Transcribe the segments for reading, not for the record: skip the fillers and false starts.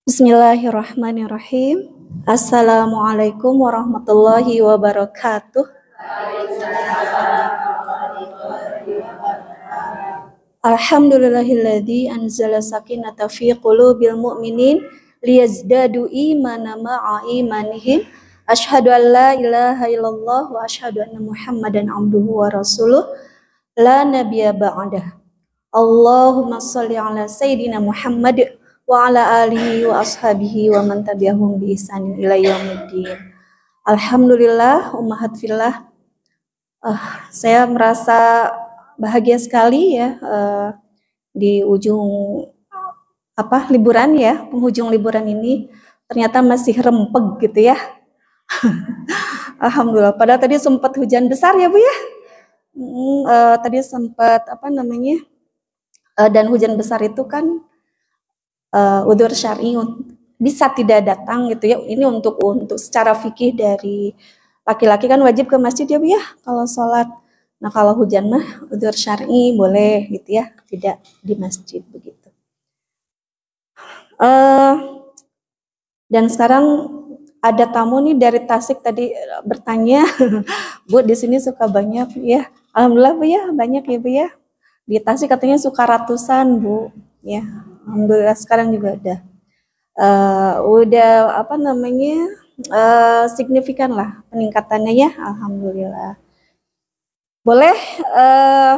Bismillahirrahmanirrahim. Assalamualaikum warahmatullahi wabarakatuh. Alhamdulillahilladzi anzala sakinata fi qulubil mu'minin liyazdadu imana ma'a imanihim. Asyhadu an la ilaha illallah wa asyhadu anna Muhammadan abduhu wa rasuluh la nabiyya ba'dah. Allahumma shalli ala sayyidina Muhammad wa ala alihi wa ashabihi wa man tabi'ahum bi ihsanin ila yaumiddin. Alhamdulillah, ummahat fillah. Saya merasa bahagia sekali ya di ujung liburan ya, penghujung liburan ini ternyata masih rempeg gitu ya. Alhamdulillah. Padahal tadi sempat hujan besar ya Bu ya. Tadi sempat dan hujan besar itu kan udzur syar'i bisa tidak datang gitu ya. Ini untuk secara fikih dari laki-laki kan wajib ke masjid ya Bu ya kalau sholat. Nah kalau hujan mah udzur syar'i boleh gitu ya, tidak di masjid begitu. Dan sekarang ada tamu nih dari Tasik tadi bertanya, Bu di sini suka banyak ya. Alhamdulillah Bu ya, banyak ya Bu ya. Di Tasik katanya suka ratusan Bu ya. Alhamdulillah sekarang juga udah signifikan lah peningkatannya ya. Alhamdulillah. Boleh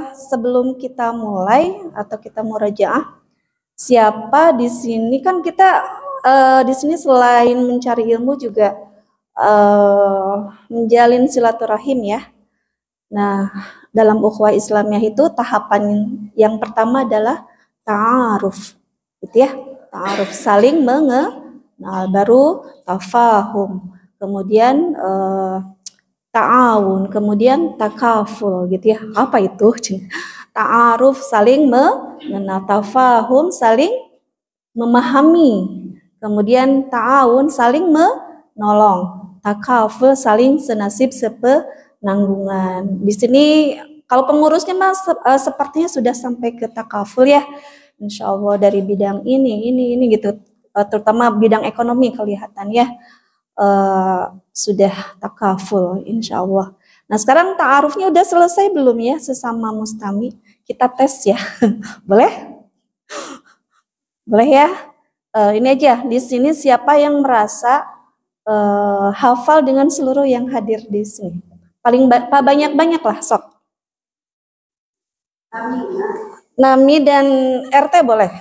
sebelum kita mulai atau kita murajaah, siapa di sini kan kita di sini selain mencari ilmu juga menjalin silaturahim ya. Nah, dalam ukhuwah Islamiyah itu tahapan yang pertama adalah ta'aruf. Gitu ya. Ta'aruf saling mengenal, baru tafahum. Kemudian ta'awun, kemudian takaful gitu ya. Apa itu? Ta'aruf saling mengenal, tafahum saling memahami. Kemudian ta'awun saling menolong, takaful saling senasib sepenanggungan. Di sini kalau pengurusnya Mas sepertinya sudah sampai ke takaful ya. Insya Allah dari bidang ini gitu, terutama bidang ekonomi kelihatan ya sudah takaful insya Allah. Nah sekarang ta'arufnya udah selesai belum ya sesama mustami? Kita tes ya, boleh? Boleh ya? Ini aja di sini siapa yang merasa hafal dengan seluruh yang hadir di sini? Paling banyak lah sok. Nami dan RT boleh.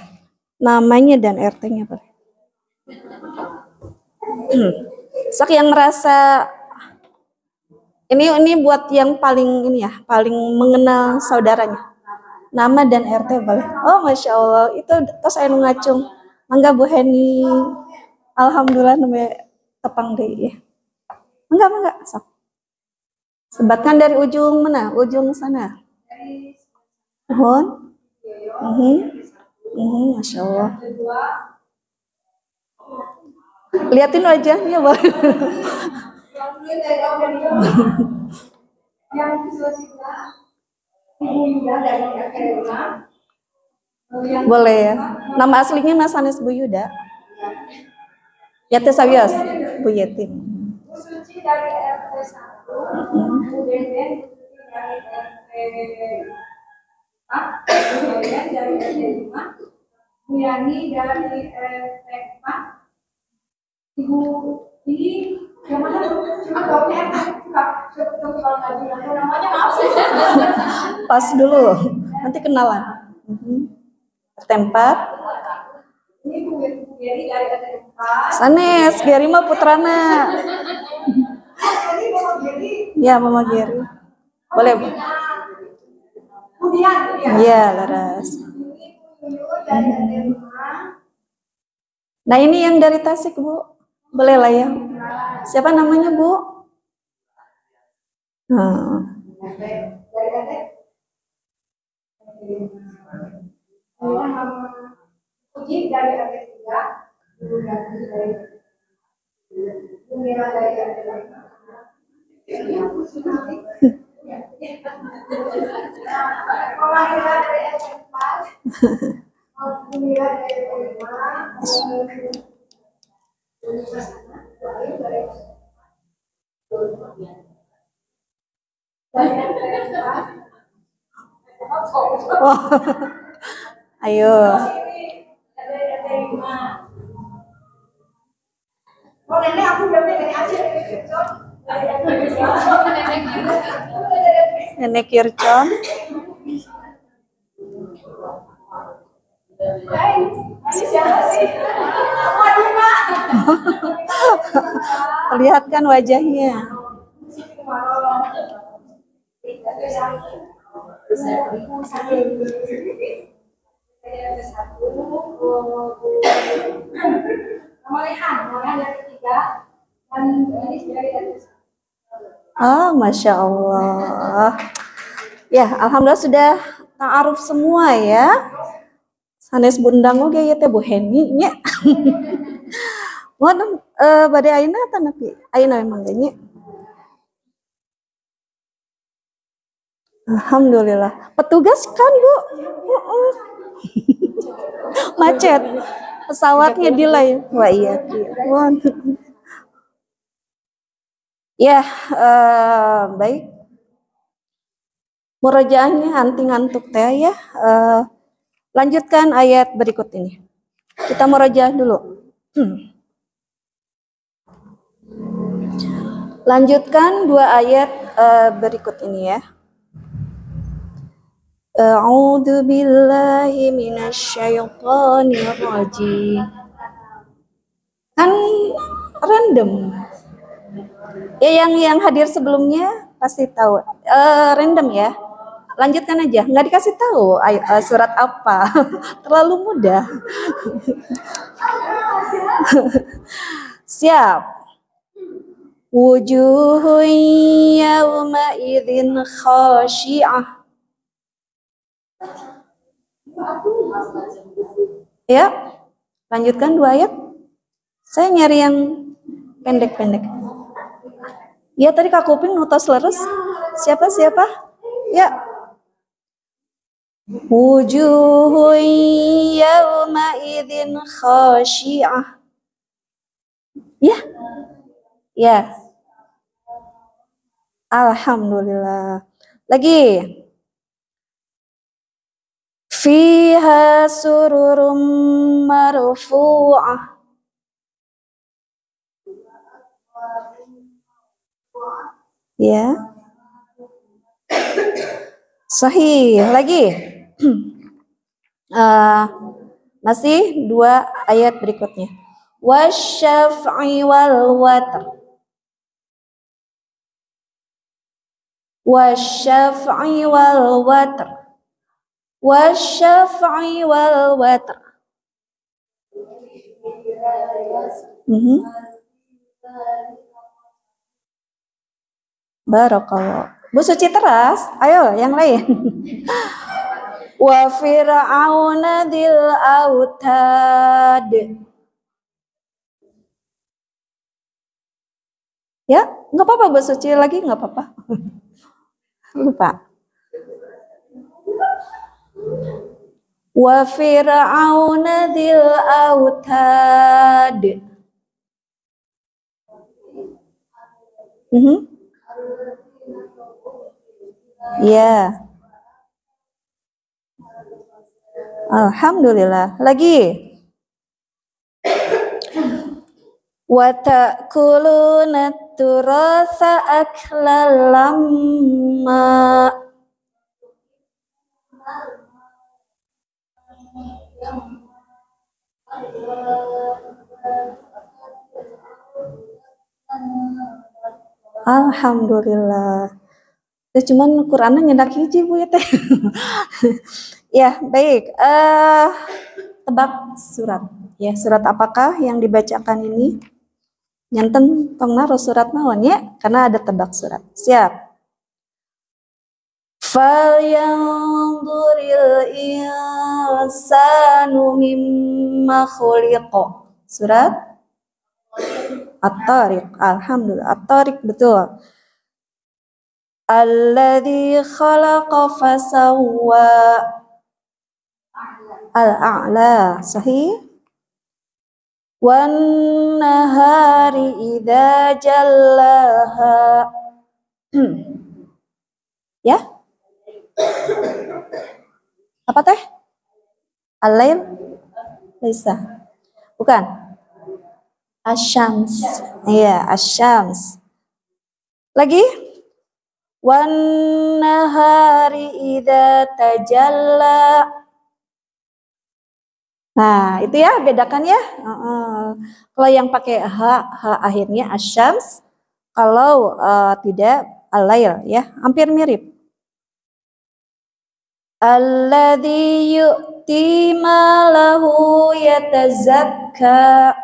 Namanya dan RT-nya boleh. Sok yang merasa ini buat yang paling ini ya, paling mengenal saudaranya. Nama dan RT boleh. Oh Masya Allah, itu terus saya ngacung. Mangga Bu Heni. Alhamdulillah namanya tepang deh ya. Enggak, sok. Sebatkan dari ujung mana? Ujung sana. Mohon. Masya Allah. Liatin wajahnya boleh. Boleh ya. Nama aslinya Mas Anis Bu Yuda. Yati Sawios, Bu Yeti. Suci dari RT 1, Bu Deden dari RT 4, Bu Deden dari RT 5, Bu Yani dari RT 4, Ibu ini yang mana atau RT kalau nggak bilang namanya maaf sih. Pas dulu, nanti kenalan. RT 4. Ini Bu Geri dari RT 4. Sanes, Geri mah putrana. Ya, Mama Geri. Boleh, Bu. Iya, laras. Nah, ini yang dari Tasik, Bu. Boleh lah ya. Siapa namanya, Bu? Uji dari RT 3, Bu Ganti dari Bu Mira dari RT 5. Komahira dari RT 4, Bu Mira dari RT 5, Oh, ayo. Nenek Kircon. Lihat kan wajahnya. Ah, Masya Allah. Ya, alhamdulillah sudah ta'aruf semua ya. Sanes bundang oge ya teh Bu Heni nya. Mohon bade ayeuna tanapi. Ayeuna memang nya. Alhamdulillah. Petugas kan, Bu? Macet. Pesawatnya delay. Wah iya. Ya, baik. Murojaahnya anti ngantuk teh ya. Lanjutkan ayat berikut ini. Kita murojaah dulu. Lanjutkan dua ayat berikut ini ya. A'udzu billahi minasyaitonir rajim. Kan random. Ya yang hadir sebelumnya pasti tahu. Random ya. Lanjutkan aja. Nggak dikasih tahu surat apa. Terlalu mudah. Siap. Wujuhun yawma idzin khashi'ah. Ya, lanjutkan dua ayat. Saya nyari yang pendek-pendek. Ya tadi Kak Kuping nutos leres. Siapa? Ya. Wujuhun yawma idzin khashi'ah. Ya. Ya. Alhamdulillah. Lagi. Fiha sururum marfu'ah. Ya. Sahih. Lagi. Masih dua ayat berikutnya. Wasyaf'i wal watr. Wasyaf'i wal watr. Wasyaf'i wal watr. Barakallah. Bu Suci teras, ayo yang lain. Wa fir'auna dzil autad. Ya, nggak apa-apa Bu Suci lagi, nggak apa-apa. Lupa. Wa fir'auna dzil autad. Ya. Alhamdulillah. Lagi. Wa ta'kuluna turasa aklan lamma. Alhamdulillah. Ya cuman Qur'annya nyedak hiji Bu ya teh. Ya, baik. Tebak surat. Ya, surat apakah yang dibacakan ini? Nyanten tong naruh surat naon ya? Karena ada tebak surat. Siap. Falyanzuril insanu mimma khuliqa. Surat At-Tariq. Alhamdulillah. At-Tariq betul. Alladzi khalaqa fasawwa. Al-A'la. Sahih. wan nahari idza jallaha. Ya? Apa teh? Al-lail? Bisa. Bukan. Asyams. Iya, asyams. Lagi? Wan nahari idza tajalla. Nah, itu ya bedakan ya. Kalau yang pakai h akhirnya asyams, kalau tidak al-lail ya, hampir mirip. Alladzi yu'ti malahu yatazakka.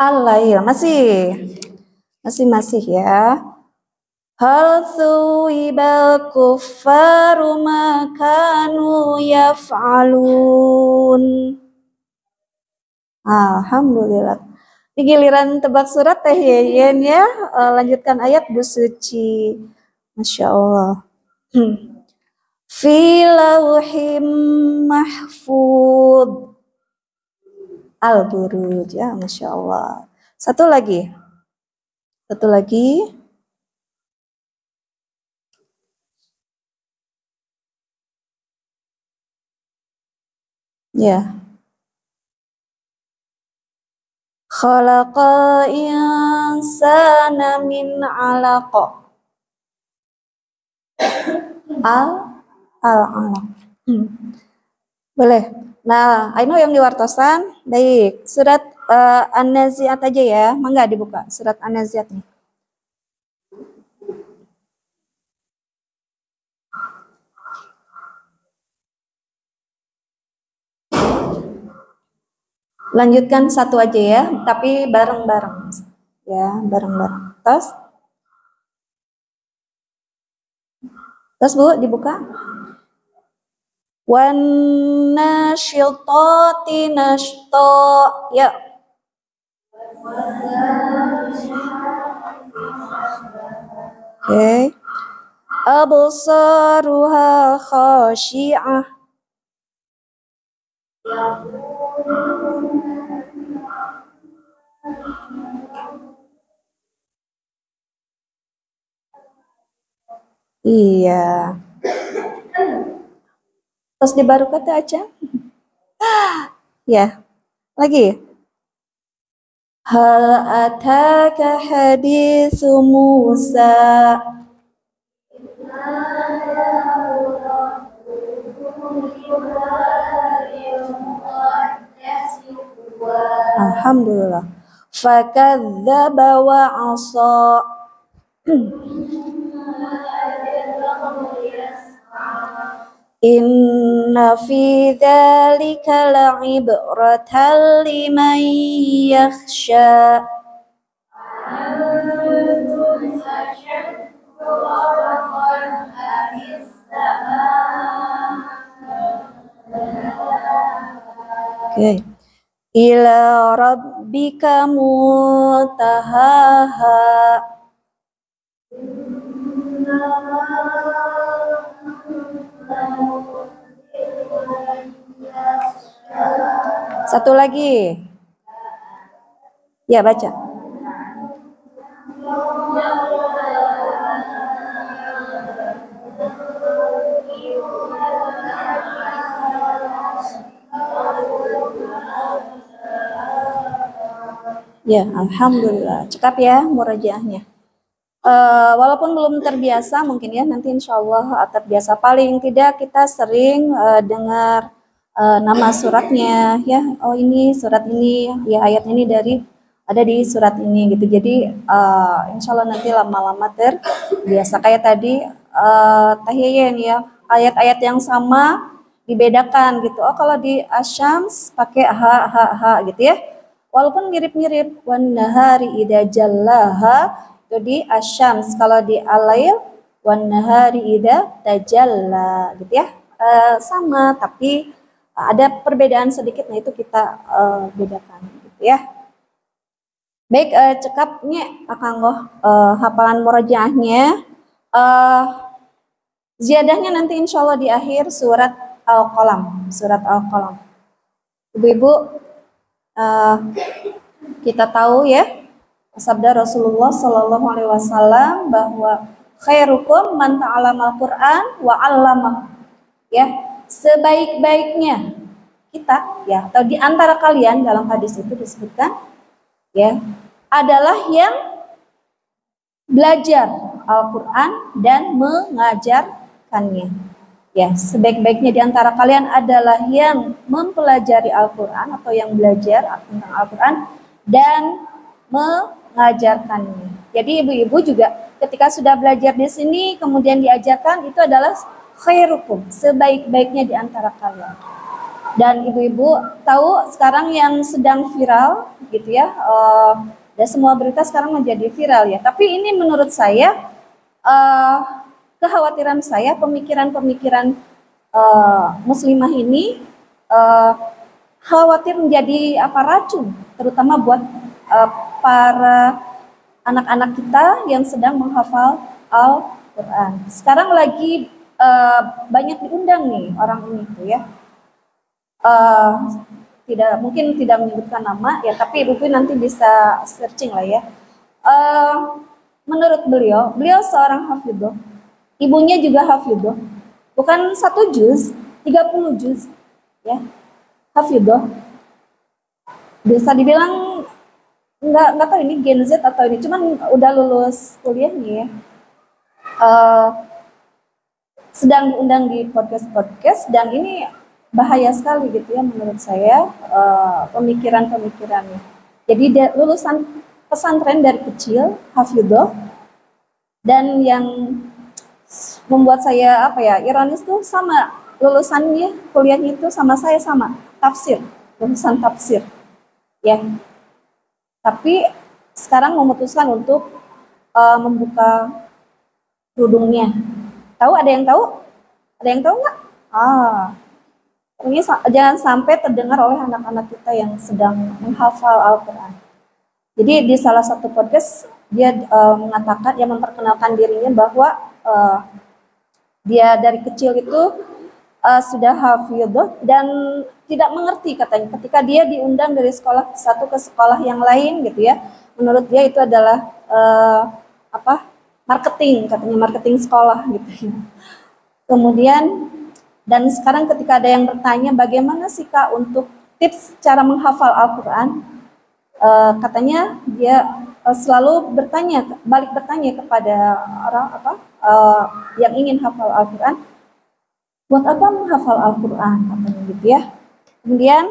Al-lail masih ya. Hal thuwibal kuffaru ma kanu yaf'alun. Alhamdulillah. Di giliran tebak surat Teh Yeyen ya. Lanjutkan ayat Bu Suci. Masya Allah. Fi lauhim mahfud. Al-Buruj ya, Masya Allah. Satu lagi. Ya. Khalaqal insana min 'alaq. Al-alaq. Boleh. Nah, Aino yang diwartosan. Baik, surat An-Nazi'at aja ya. Mangga dibuka surat An-Nazi'at nih. Lanjutkan satu aja ya, tapi bareng-bareng. Ya, bareng-bareng. Terus Bu, dibuka. Wan nasyitati nashta. Ya. Oke. Absaruha khashi'ah. Iya. Terus di baru kata aja. Ya. Lagi. Hal ataka haditsu Musa. Alhamdulillah. Fakadzdzaba wa 'asa. Inna fi dzalika la'ibratan liman yakhsha. Oke. Ila rabbika muntahaha. Satu lagi. Ya, baca. Ya, alhamdulillah. Cekap ya murajaahnya. Walaupun belum terbiasa mungkin ya, nanti insya Allah terbiasa. Paling tidak kita sering dengar nama suratnya ya. Oh, ini surat ini ya, ayat ini ada di surat ini gitu. Jadi insya Allah nanti lama-lama terbiasa. Kayak tadi Tahiyyen ya, ayat-ayat yang sama dibedakan gitu. Oh, kalau di Asyams pakai ha gitu ya. Walaupun mirip-mirip, wan nahari idza jallaha itu di Asyams, kalau di Al-Lail wan nahari idza tajalla gitu ya. Sama tapi ada perbedaan sedikit, nah itu kita bedakan gitu ya. Baik, cekapnya akanggoh hafalan murojaahnya. Ziadahnya nanti insya Allah di akhir surat Al-Qalam, surat Al-Qalam. Ibu-ibu, kita tahu ya, sabda Rasulullah Shallallahu Alaihi Wasallam bahwa khairukum man ta'allama al-Quran wa 'allamah. Ya, sebaik-baiknya kita ya, atau di antara kalian, dalam hadis itu disebutkan ya, adalah yang belajar Al-Quran dan mengajarkannya. Ya, sebaik-baiknya di antara kalian adalah yang mempelajari Al-Quran atau yang belajar tentang Al-Quran dan mengajarkannya. Jadi ibu-ibu juga ketika sudah belajar di sini kemudian diajarkan, itu adalah khairukum, sebaik-baiknya di antara kalian. Dan ibu-ibu tahu sekarang yang sedang viral gitu ya, dan semua berita sekarang menjadi viral ya. Tapi ini menurut saya, kekhawatiran saya, pemikiran-pemikiran muslimah ini khawatir menjadi racun, terutama buat para anak-anak kita yang sedang menghafal Al-Quran. Sekarang lagi banyak diundang nih orang ini tuh ya. Mungkin tidak menyebutkan nama ya, tapi ibu nanti bisa searching lah ya. Menurut beliau seorang hafidhoh, ibunya juga hafidhoh, bukan 1 juz, 30 juz ya, hafidhoh. Bisa dibilang nggak tahu ini Gen Z atau ini, cuman udah lulus kuliah nih ya. Sedang diundang di podcast dan ini bahaya sekali gitu ya menurut saya, pemikiran-pemikirannya. Jadi lulusan pesantren dari kecil, hafidhoh, dan yang membuat saya ironis tuh sama lulusannya, kuliahnya itu sama saya, sama tafsir, lulusan tafsir ya. Tapi sekarang memutuskan untuk membuka kerudungnya. Tahu, ada yang tahu? Ada yang tahu nggak? Ini jangan sampai terdengar oleh anak-anak kita yang sedang menghafal Al-Quran. Jadi di salah satu podcast dia mengatakan, dia memperkenalkan dirinya bahwa dia dari kecil itu sudah hafidhoh dan tidak mengerti katanya ketika dia diundang dari sekolah satu ke sekolah yang lain gitu ya. Menurut dia itu adalah marketing, katanya marketing sekolah gitu ya. Kemudian dan sekarang ketika ada yang bertanya bagaimana sih Kak untuk tips cara menghafal Al-Quran, katanya dia selalu balik bertanya kepada orang yang ingin hafal Al-Quran, buat apa menghafal Al-Quran, katanya gitu ya. Kemudian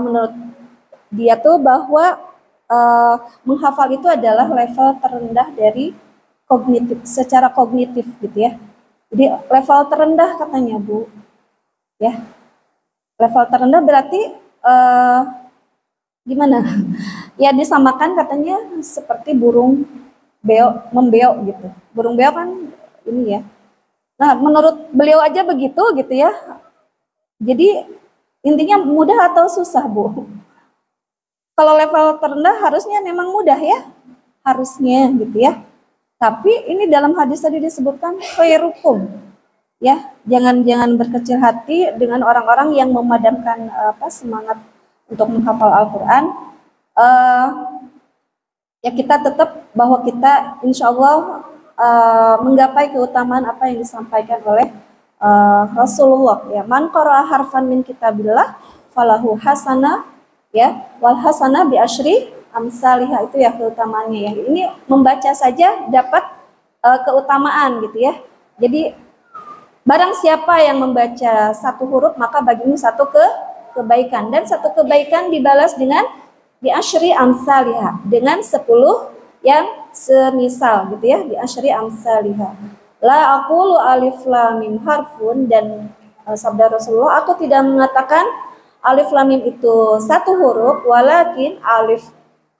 menurut dia tuh bahwa menghafal itu adalah level terendah dari kognitif, secara kognitif gitu ya. Jadi level terendah katanya Bu, ya. Level terendah berarti gimana? Ya disamakan katanya seperti burung membeok gitu. Burung beok kan ini ya. Nah menurut beliau aja begitu gitu ya. Jadi intinya mudah atau susah Bu? Kalau level terendah harusnya memang mudah ya, harusnya gitu ya. Tapi ini dalam hadis tadi disebutkan khairukum, ya, jangan berkecil hati dengan orang-orang yang memadamkan semangat untuk menghafal Al-Quran. Ya kita tetap bahwa kita insya Allah menggapai keutamaan apa yang disampaikan oleh Rasulullah. Ya, man qara'a harfan min kitabillah falahu hasanah, ya, wal hasanah bi asyri amsalihah, itu ya keutamaannya ya. Ini membaca saja dapat keutamaan gitu ya. Jadi barang siapa yang membaca 1 huruf maka bagimu 1 kebaikan, dan 1 kebaikan dibalas dengan bi asyri amsalihah, dengan 10 yang semisal gitu ya, bi asyri amsalihah. La aqulu alif lam mim harfun, dan sabda Rasulullah, aku tidak mengatakan alif lam mim itu 1 huruf, walakin alif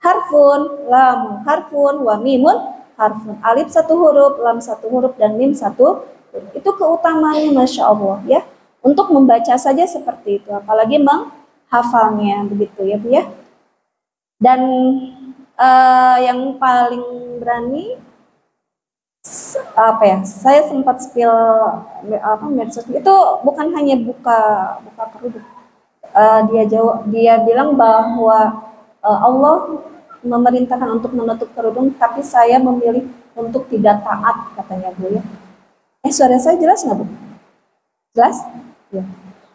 harfun, lam harfun, wa mimun harfun. Alif 1 huruf, lam 1 huruf, dan mim 1 huruf. Itu keutamaannya Masya Allah ya. Untuk membaca saja seperti itu, apalagi menghafalnya begitu ya Bu ya. Dan yang paling berani apa ya? Saya sempat spill medsos itu bukan hanya buka kerudung. Dia bilang bahwa Allah memerintahkan untuk menutup kerudung, tapi saya memilih untuk tidak taat, katanya Bu ya. Suara saya jelas nggak Bu? Jelas? Ya.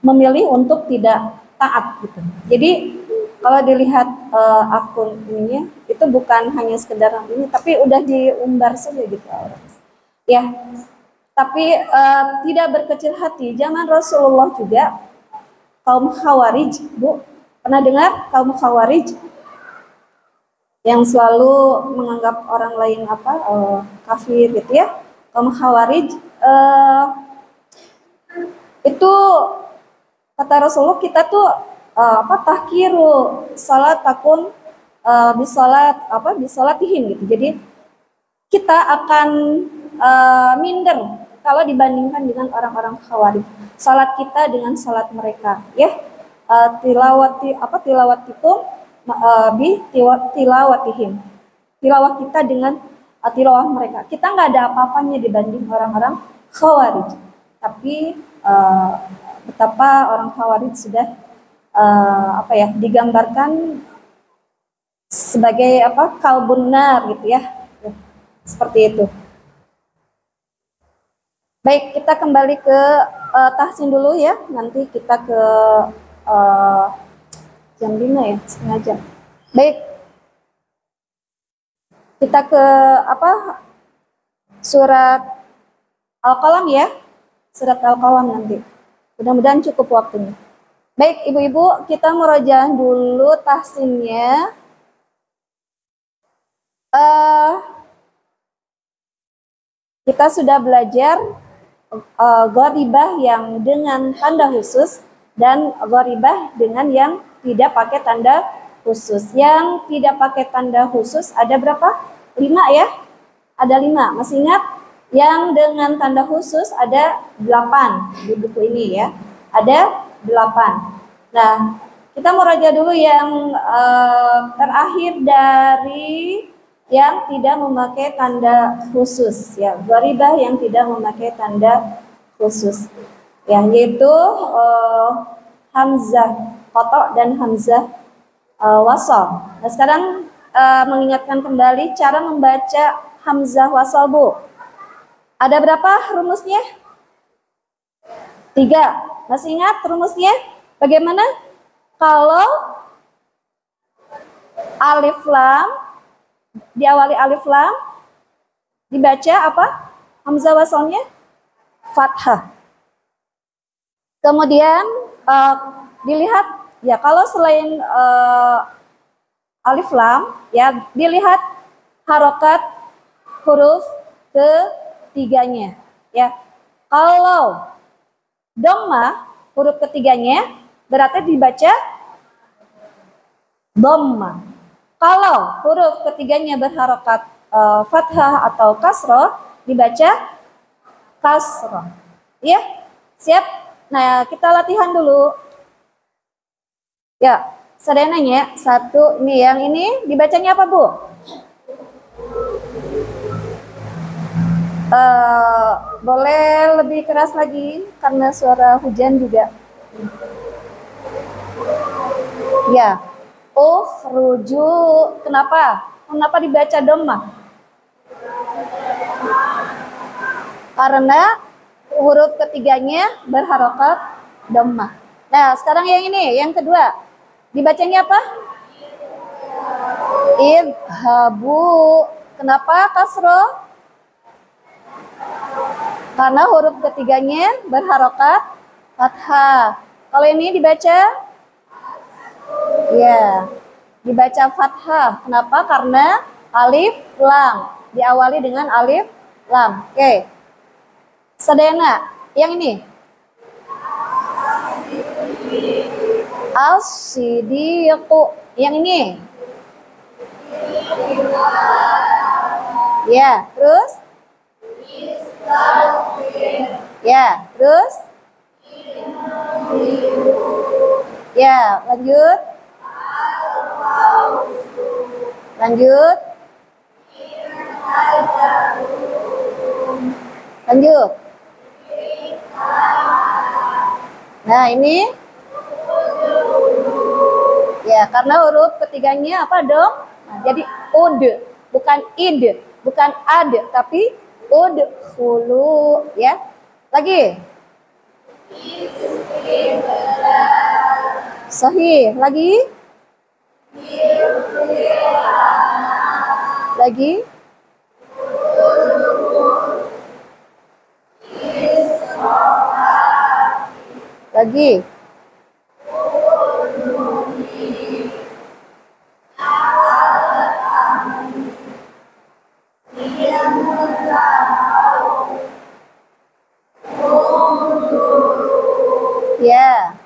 Memilih untuk tidak taat gitu. Jadi kalau dilihat akun ininya itu bukan hanya sekedar ini, tapi udah diumbar saja gitu. Ya, tapi tidak berkecil hati. Zaman Rasulullah juga kaum Khawarij, Bu, pernah dengar kaum Khawarij yang selalu menganggap orang lain kafir gitu ya? Kaum Khawarij itu kata Rasulullah, kita tuh tahkiru salat takun bisolatihim gitu. Jadi kita akan minder kalau dibandingkan dengan orang-orang Khawarij. Salat kita dengan salat mereka, ya. Tilawatikum tilawatihim. Tilawah kita dengan tilawah mereka. Kita nggak ada apa-apanya dibanding orang-orang Khawarij. Tapi betapa orang Khawarij sudah digambarkan sebagai kalbun nar gitu ya. Seperti itu. Baik, kita kembali ke tahsin dulu ya. Nanti kita ke jam 5 ya, setengah jam. Baik. Kita ke surat Al-Qalam ya. Surat Al-Qalam nanti. Mudah-mudahan cukup waktunya. Baik, Ibu-ibu, kita murajaah dulu tahsinnya. Kita sudah belajar gharibah yang dengan tanda khusus dan gharibah dengan yang tidak pakai tanda khusus. Yang tidak pakai tanda khusus ada berapa? 5 ya? Ada 5. Masih ingat? Yang dengan tanda khusus ada 8 di buku ini ya. Ada 8. Nah, kita murajaah dulu yang terakhir dari yang tidak memakai tanda khusus ya, gharibah yang tidak memakai tanda khusus ya, yaitu hamzah qata' dan hamzah wasal. Nah, sekarang mengingatkan kembali cara membaca hamzah wasal, Bu. Ada berapa rumusnya? 3. Masih ingat rumusnya? Bagaimana? Kalau alif lam diawali alif lam dibaca apa? Hamzah wasalnya fathah. Kemudian dilihat ya, kalau selain alif lam ya, dilihat harokat huruf ketiganya ya. Kalau dhamma huruf ketiganya berarti dibaca dhamma. Kalau huruf ketiganya berharokat fathah atau kasroh dibaca kasroh. Ya, siap? Nah, kita latihan dulu. Ya, saya nanya satu, ini yang ini dibacanya apa, Bu? Boleh lebih keras lagi karena suara hujan juga. Ya. Ukhruju. Kenapa? Kenapa dibaca dhammah? Karena huruf ketiganya berharokat dhammah. Nah, sekarang yang ini, yang kedua. Dibacanya apa? Idhabu. Kenapa kasroh? Karena huruf ketiganya berharokat fathah. Kalau ini dibaca ya, dibaca fathah. Kenapa? Karena alif lam. Diawali dengan alif lam. Oke. Sedena, yang ini. As-sidiqu. Yang ini. Ya, terus? Ya, terus? Ya, lanjut. Lanjut. Lanjut. Nah, ini ya, karena huruf ketiganya apa dong? Nah, jadi ud, bukan id, bukan ad, tapi ud hulu ya. Lagi. Sahih. Lagi. Lagi. Lagi. Ya.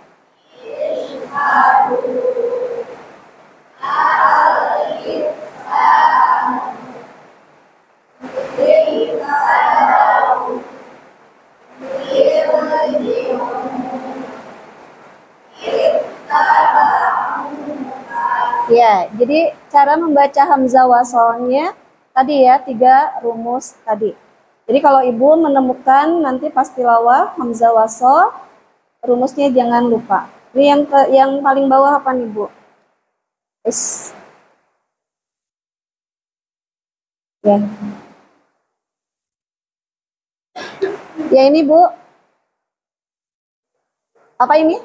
Ya, jadi cara membaca hamzah wasalnya tadi ya, 3 rumus tadi. Jadi kalau ibu menemukan nanti pas tilawah hamzah wasal, rumusnya jangan lupa. Ini yang paling bawah apa nih Bu? Ya. Ya ini Bu. Apa ini?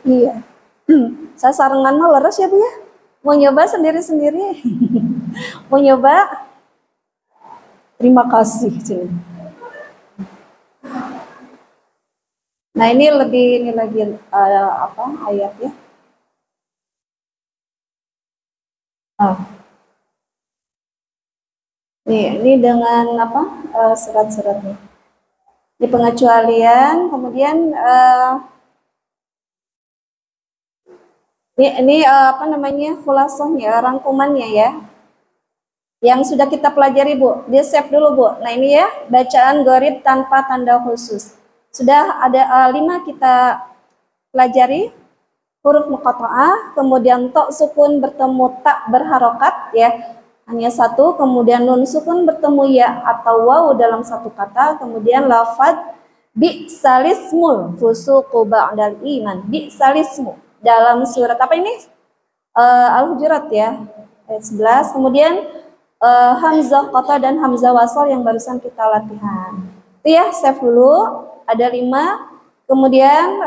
Iya. Saya sarangan mah leres ya Bu ya. Mau nyoba sendiri-sendiri. Mau nyoba? Terima kasih. Nah ini lagi apa ayatnya? Ini dengan apa surat-suratnya. Di pengecualian, kemudian ini apa namanya khulasahnya, rangkumannya ya. Yang sudah kita pelajari Bu, di save dulu Bu. Nah ini ya bacaan gharib tanpa tanda khusus. Sudah ada 5 kita pelajari. Huruf muqatta'ah, kemudian tok sukun bertemu tak berharokat ya, hanya 1, kemudian nun sukun bertemu ya atau waw dalam 1 kata, kemudian lafaz bi salismul fusuqu ba'dal iman, bi salismu dalam surat apa ini? Al-Hujurat ya, ayat 11, kemudian hamzah qata dan hamzah wasal yang barusan kita latihan. Itu ya, save dulu, ada 5. Kemudian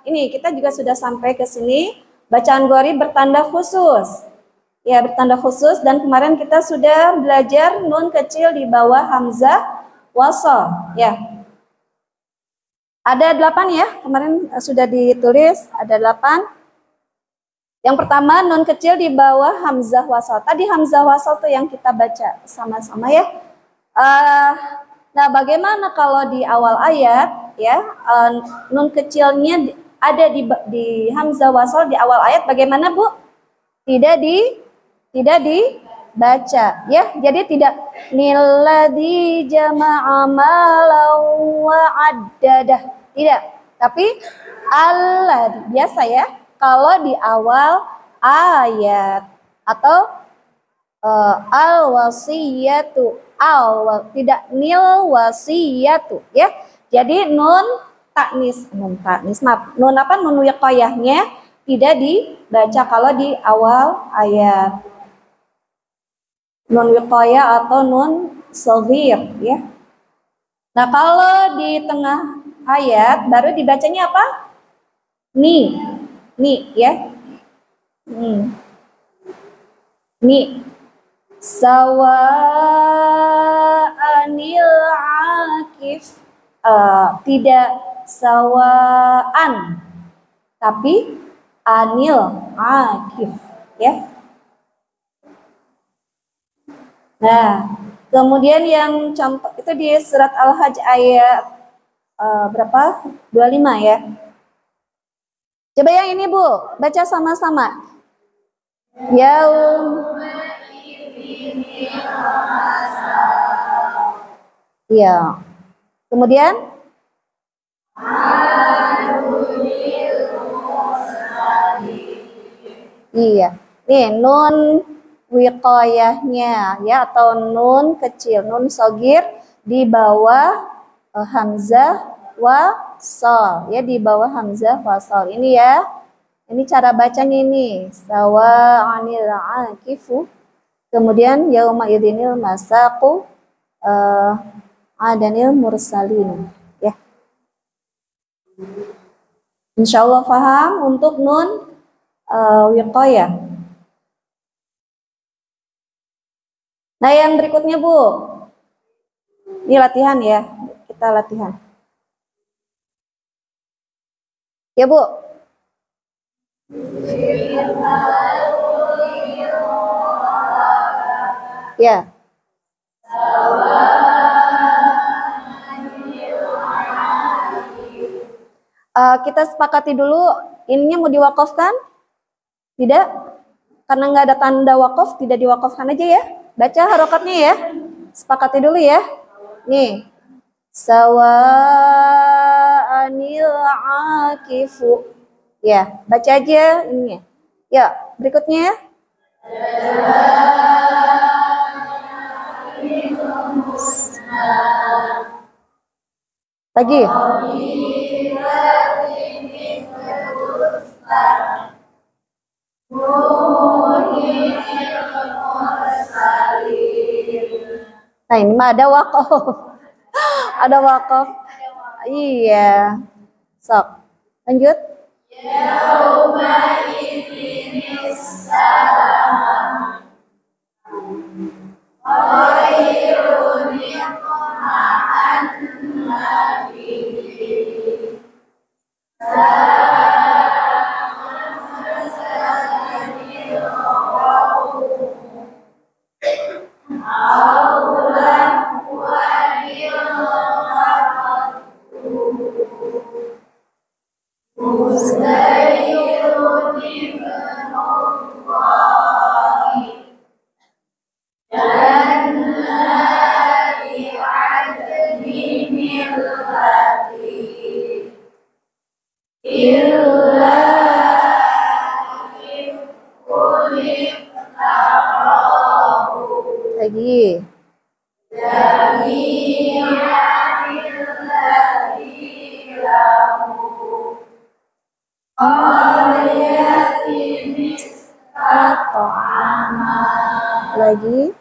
ini kita juga sudah sampai ke sini, bacaan gharib bertanda khusus. Ya, bertanda khusus, dan kemarin kita sudah belajar nun kecil di bawah hamzah wasal ya. Ada 8 ya, kemarin sudah ditulis ada 8. Yang pertama nun kecil di bawah hamzah wasal. Tadi hamzah wasal tuh yang kita baca sama-sama ya. Nah, bagaimana kalau di awal ayat ya, nun kecilnya ada di hamzah wasal di awal ayat, bagaimana Bu? Tidak dibaca ya. Jadi tidak nilladzi jama'a malan wa addadah. Tidak. Tapi Allah biasa ya. Kalau di awal ayat atau al-wasiyatu tidak nil wasiyatu ya. Jadi nun taknis maaf, nun apa, nun wiqayahnya tidak dibaca kalau di awal ayat. Nun wiqayah atau nun shaghir ya. Nah, kalau di tengah ayat baru dibacanya apa? Ni ya. Ni sawaanil akif, tidak sawaan tapi anil akif ya. Nah, kemudian yang contoh itu di surat Al-Hajj ayat berapa? 25 ya. Coba yang ini Bu, baca sama-sama. Iya. Kemudian Iya. Nih nun wiqayahnya ya atau nun kecil, nun sogir di bawah hamzah wasal ya di bawah hamzah wasal. Ini ya. Ini cara bacanya ini. Sawa'anil akifu. Kemudian yauma idzinil masaqu adanil mursalin ya. Insyaallah paham untuk nun wiqayah. Nah, yang berikutnya, Bu. Ini latihan ya. Kita latihan. Ya, Bu. Ya. Kita sepakati dulu, ininya mau diwakafkan? Tidak? Karena nggak ada tanda wakaf, tidak diwakafkan aja ya. Baca harokatnya ya. Sepakati dulu ya. Nih. Sawa'anil akifu. Ya, baca aja ininya. Ya, berikutnya. Lagi. Nah, ini mah ada wakaf. Ada wakaf. Iya. Sok. Lanjut. Lagi. Lagi.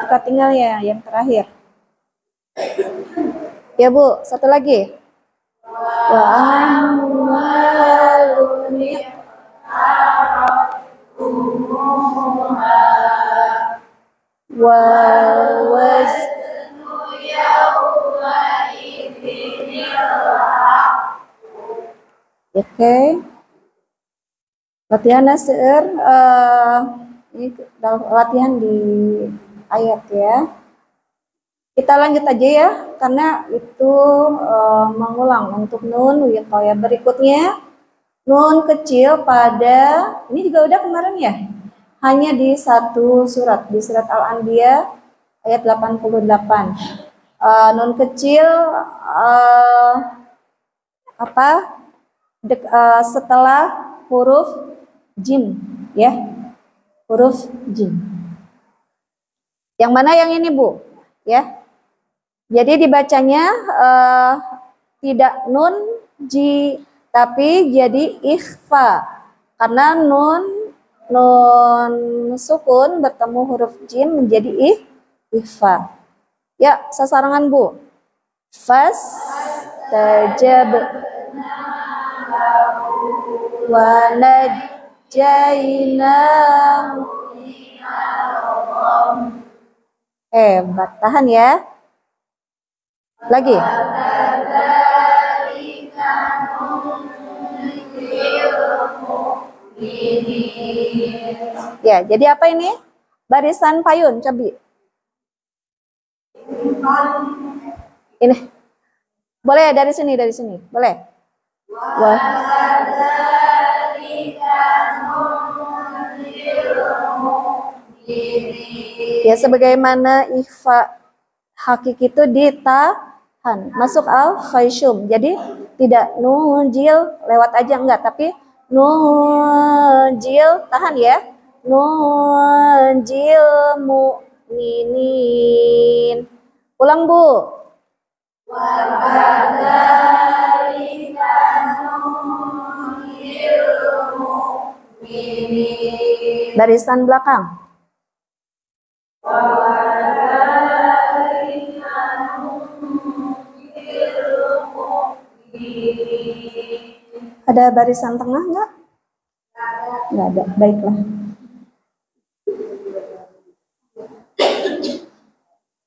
Kita tinggal ya yang terakhir. Ya, Bu, satu lagi. Wa amwalun wa waznu yawma idzinil haq. Oke. Latihan seueur ini latihan di ayat ya. Kita lanjut aja ya karena itu mengulang untuk nun wiqayah. Berikutnya nun kecil pada ini juga udah kemarin ya. Hanya di satu surat, di surat Al-Anbiya ayat 88. Nun kecil setelah huruf jim ya. Huruf jim. Yang mana yang ini, Bu? Ya. Jadi dibacanya tidak nun ji tapi jadi ikhfa. Karena nun sukun bertemu huruf jim menjadi ikhfa. Ya, sasarangan, Bu. Fas tajab wa najjaynahu. Hebat, tahan ya. Lagi. Ya, jadi apa ini? Barisan payun, cobi. Ini. Boleh dari sini, Boleh. Wah. Ya, sebagaimana ikhfa hakiki itu ditahan, masuk al khayshum. Jadi tidak nunjil lewat aja enggak, tapi nunjil tahan ya. Nunjil mu'minin. Ulang Bu. Barisan belakang. Ada barisan tengah enggak? Enggak ada. Baiklah.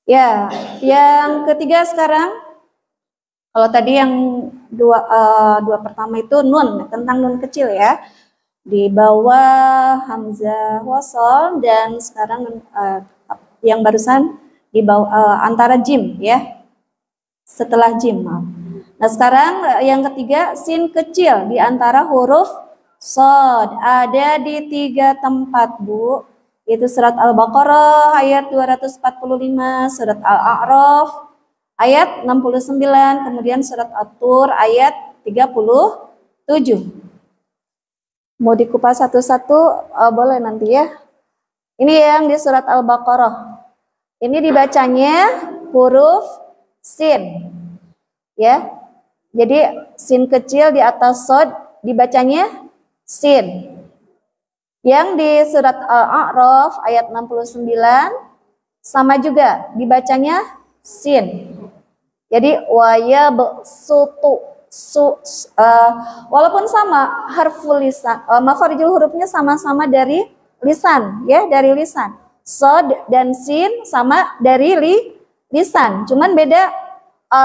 Ya, yang ketiga sekarang. Kalau tadi yang dua pertama itu nun, tentang nun kecil ya. Di bawah hamzah wasol, dan sekarang yang barusan di bawah antara jim ya. Setelah jim, maaf. Nah, sekarang yang ketiga sin kecil di antara huruf sod, ada di 3 tempat, Bu. Itu surat Al-Baqarah ayat 245, surat Al-A'raf ayat 69, kemudian surat At-Tur ayat 37. Mau dikupas satu-satu boleh nanti ya. Ini yang di surat Al-Baqarah. Ini dibacanya huruf sin. Ya. Jadi sin kecil di atas sod dibacanya sin. Yang di surat Al-A'raf ayat 69 sama juga dibacanya sin. Jadi wayabsutu walaupun sama harful lisan, makharijul hurufnya sama-sama dari lisan ya, dari lisan. Sod dan sin sama dari lisan, cuman beda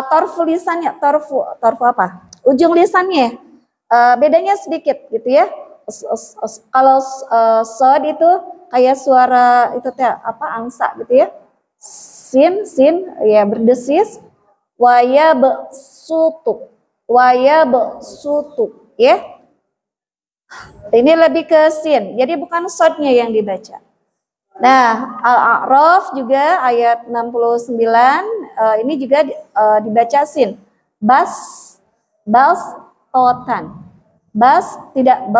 torfu lisannya, torfu apa? Ujung lisannya bedanya sedikit gitu ya. Kalau sod itu kayak suara itu teh apa, angsa gitu ya. Sin ya berdesis. Wayabsutu ya. Ini lebih ke sin. Jadi bukan sodnya yang dibaca. Nah, Al-A'raf juga ayat 69 ini juga dibaca sin. Bas totan. Bas tidak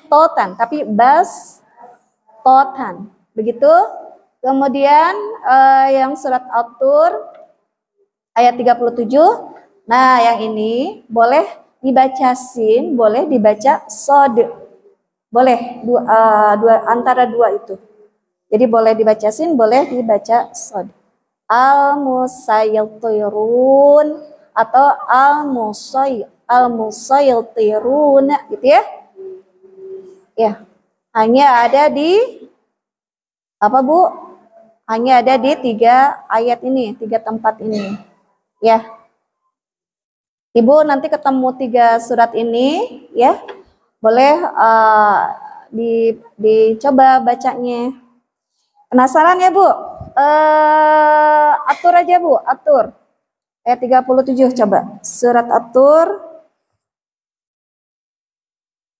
totan, tapi bas totan. Begitu. Kemudian yang surat At-Tur ayat 37. Nah, yang ini boleh dibaca sin, boleh dibaca sod. Boleh antara dua itu. Jadi boleh dibaca sin, boleh dibaca sod. Al-musayyirun atau al-musayyirun gitu ya. Ya. Hanya ada di apa, Bu? Hanya ada di 3 ayat ini, 3 tempat ini. Ya. Ibu nanti ketemu 3 surat ini ya. Boleh dicoba bacanya. Penasaran ya, Bu? Atur aja, Bu, atur. Ayat 37 coba. Surat At-Tur.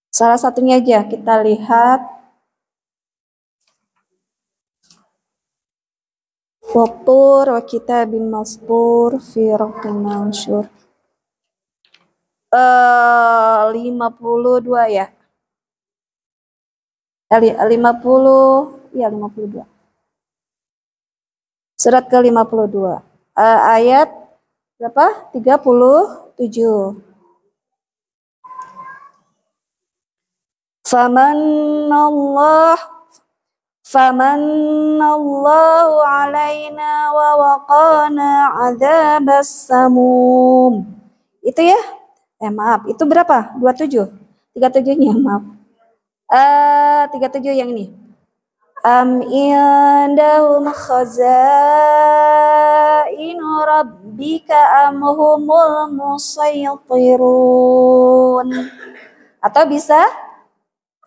Salah satunya aja kita lihat. Waktur wa kitabim mastur fi raqqim mansyur. 52 ya. 50 ya, 52. Surat ke-52. Ayat berapa? 37. Famanallahu alaina wa waqana adzabas samum. Itu ya? Maaf, itu berapa? 27. 37-nya, maaf. 37 yang ini. Am indahum khazainu rabbika am humul musaytirun. Atau bisa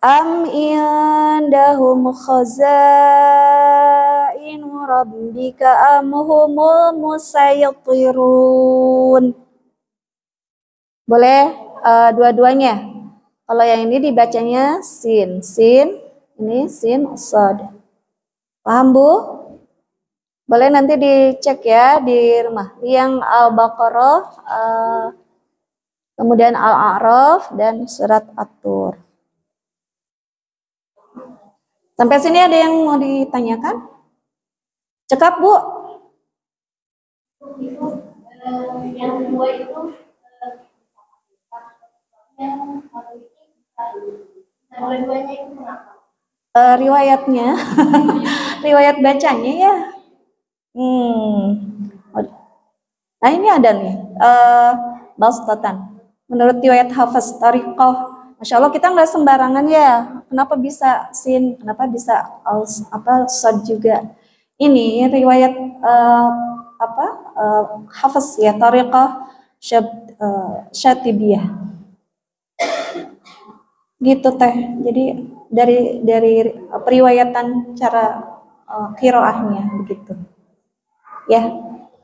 am indahum khazainu rabbika am humul musaytirun. Boleh dua-duanya. Kalau yang ini dibacanya sin, ini sin, sod. Paham Bu? Boleh nanti dicek ya di rumah. Yang Al-Baqarah, kemudian Al-A'raf, dan surat At-Tur. Sampai sini ada yang mau ditanyakan? Cekap Bu? Yang kedua itu yang dua-duanya itu kenapa? Riwayatnya, riwayat bacanya ya. Nah ini ada nih, Bastatan. Menurut riwayat Hafiz Tariqah, Masya Allah kita nggak sembarangan ya. Kenapa bisa sin? Kenapa bisa sad juga? Ini riwayat Hafiz ya Tariqah Syatibiyah. Gitu teh. Jadi dari periwayatan cara qiraahnya begitu. Ya,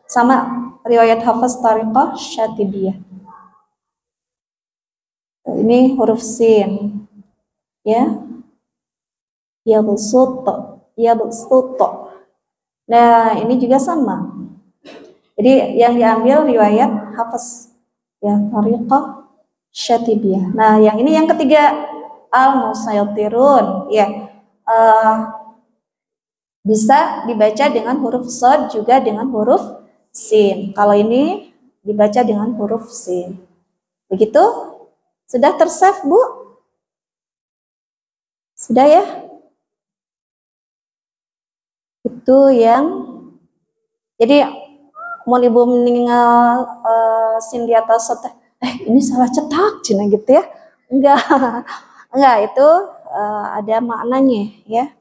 sama riwayat Hafiz Tariqah Syatibiyah. Ini huruf sin. Ya. Yabsut. Nah, ini juga sama. Jadi yang diambil riwayat Hafiz ya Tariqah Syatibiyah. Nah, yang ini yang ketiga Al-Musaytirun ya. Bisa dibaca dengan huruf shad juga dengan huruf sin. Kalau ini dibaca dengan huruf sin. Begitu? Sudah tersave, Bu? Sudah ya? Itu yang jadi mau ibu meninggal sin di atas ini salah cetak cina gitu ya? Enggak itu ada maknanya ya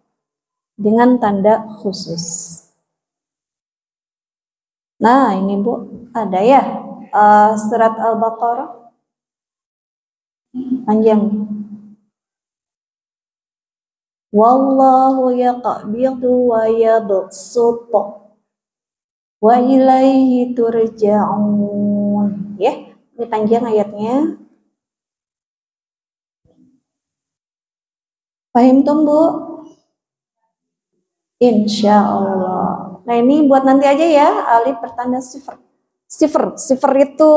dengan tanda khusus. Nah ini Bu ada ya surat Al-Baqarah panjang. Wallahu yaqbidu wa yabsutu wa ilaihi turja'un. Ya, ini panjang ayatnya. Paham tuh Bu? Insya Allah. Nah ini buat nanti aja ya, alif bertanda sifar. Sifar itu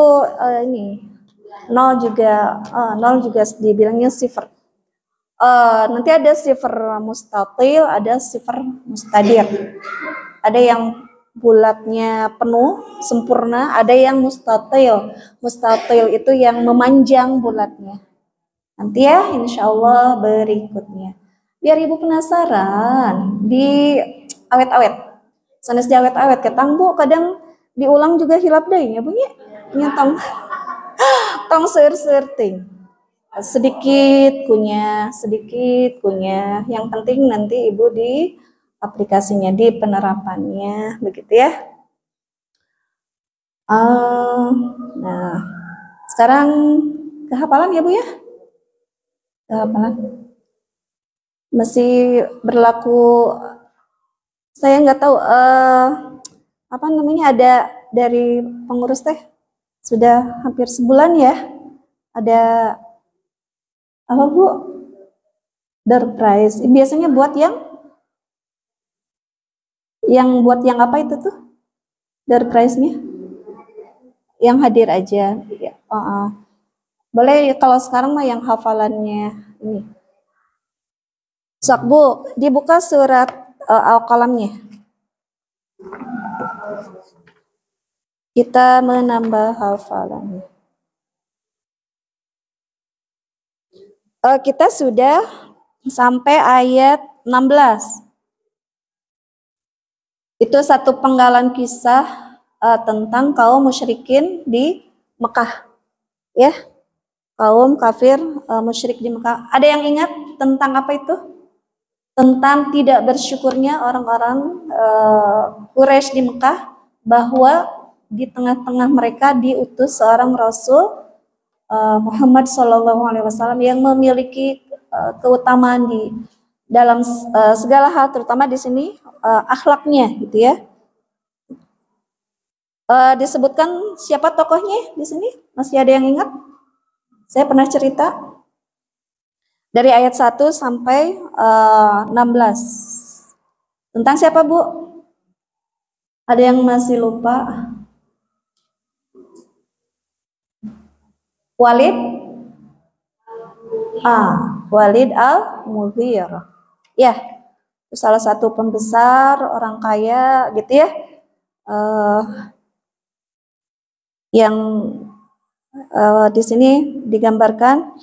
ini nol juga dibilangnya sifar. Nanti ada sifar mustatil, ada sifar mustadir. Ada yang bulatnya penuh, sempurna, ada yang mustatil. Mustatil itu yang memanjang bulatnya. Nanti ya insya Allah berikutnya. Biar ibu penasaran, di awet-awet. Sanes di awet-awet, ketang Bu, kadang diulang juga hilap deh ya Bu ya. Nyatang tong ser-serting. Sedikit kunyah. Yang penting nanti ibu di aplikasinya, di penerapannya, begitu ya. Nah, sekarang kehafalan ya Bu ya? Kehafalan. Masih berlaku, saya nggak tahu apa namanya, ada dari pengurus teh sudah hampir sebulan ya. Ada apa Bu? Door prize. Biasanya buat yang apa itu tuh? Door prize-nya? Yang hadir aja. Ya. Boleh kalau sekarang mah yang hafalannya ini. Sok Bu, dibuka surat Al-Qalamnya. Kita menambah hafalannya. Kita sudah sampai ayat 16. Itu satu penggalan kisah tentang kaum musyrikin di Mekah. Ya, kaum kafir musyrik di Mekah. Ada yang ingat tentang apa itu? Tentang tidak bersyukurnya orang-orang Quraisy di Mekah bahwa di tengah-tengah mereka diutus seorang Rasul Muhammad SAW yang memiliki keutamaan di dalam segala hal, terutama di sini akhlaknya, gitu ya. Disebutkan siapa tokohnya di sini? Masih ada yang ingat? Saya pernah cerita dari ayat 1 sampai 16 Tentang siapa, Bu? Ada yang masih lupa? Walid? Walid al-Mughir. Ya, salah satu pembesar, orang kaya gitu ya. Yang di sini digambarkan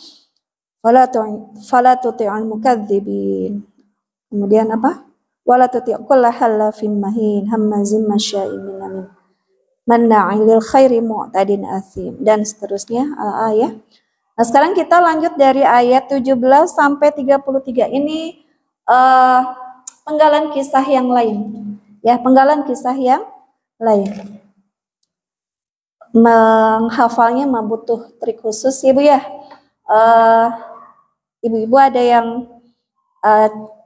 fala tuti'al mukadzibin. Kemudian apa? Wala tuti' kulla halafin mahin hammazim masya'in binamin manna'il lil khairi mu'tadin athim, dan seterusnya ayat. Nah, sekarang kita lanjut dari ayat 17 sampai 33. Ini penggalan kisah yang lain. Ya, penggalan kisah yang lain. Menghafalnya butuh trik khusus ya, Bu ya. Ibu-ibu ada yang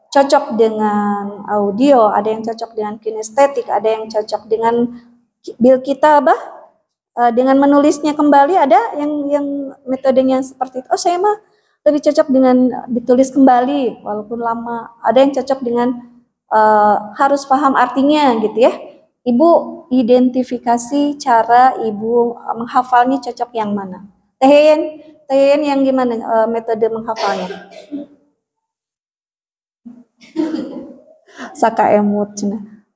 cocok dengan audio, ada yang cocok dengan kinestetik, ada yang cocok dengan bil kitabah, dengan menulisnya kembali, ada yang metodenya seperti itu. Oh, saya mah lebih cocok dengan ditulis kembali walaupun lama. Ada yang cocok dengan harus paham artinya gitu ya. Ibu identifikasi cara ibu menghafalnya cocok yang mana. Teh yang gimana metode menghafalnya? Saka emut.